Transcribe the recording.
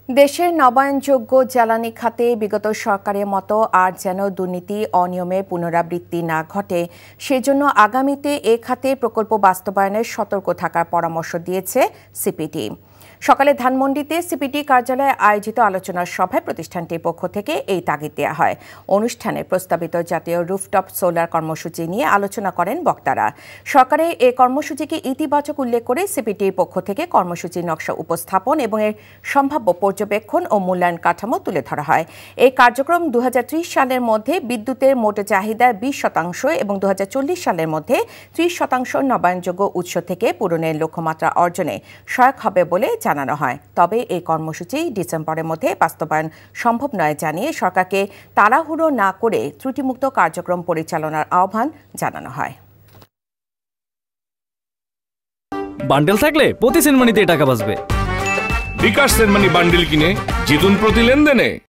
দেশের নবায়নযোগ্য জ্বালানি খাতে বিগত সরকারের মতো আর যেন দুর্নীতি অনিয়মের পুনরাবৃত্তি না ঘটে সেজন্য আগামীতে এ খাতে প্রকল্প বাস্তবায়নের সতর্ক থাকার পরামর্শ দিয়েছে সিপিডি। সকালে ধানমন্ডিতে সিপিডি কার্যালয়ে আয়োজিত আলোচনা সভায় প্রতিষ্ঠানটির পক্ষ থেকে এই তাগিদ দেওয়া হয়। অনুষ্ঠানে প্রস্তাবিত জাতীয় রুফটপ সোলার কর্মসূচি নিয়ে আলোচনা করেন বক্তারা। সরকারের এই কর্মসূচিকে ইতিবাচক উল্লেখ করে সিপিডির পক্ষ থেকে কর্মসূচির নকশা উপস্থাপন এবং এর সম্ভাব্য পর্যবেক্ষণ ও মূল্যায়ন কাঠামো তুলে ধরা হয়। এই কার্যক্রম 2030 সালের মধ্যে বিদ্যুতের মোট চাহিদার 20% এবং 2040 সালের মধ্যে 30% নবায়নযোগ্য উৎস থেকে পূরণের লক্ষ্যমাত্রা অর্জনে সহায়ক হবে বলে জানানো হয়। তবে এই কর্মসূচি ডিসেম্বরের মধ্যে বাস্তবায়ন সম্ভব নয় জানিয়ে সরকারকে তাড়াহুড়ো না করে ত্রুটিমুক্ত কার্যক্রম পরিচালনার আহ্বান জানানো হয়। বান্ডেল থাকলে প্রতি সেনমানিতে টাকা বাঁচবে। বিকাশ সেনমানি বান্ডেল কিনে জিতুন প্রতি লেনদেনে।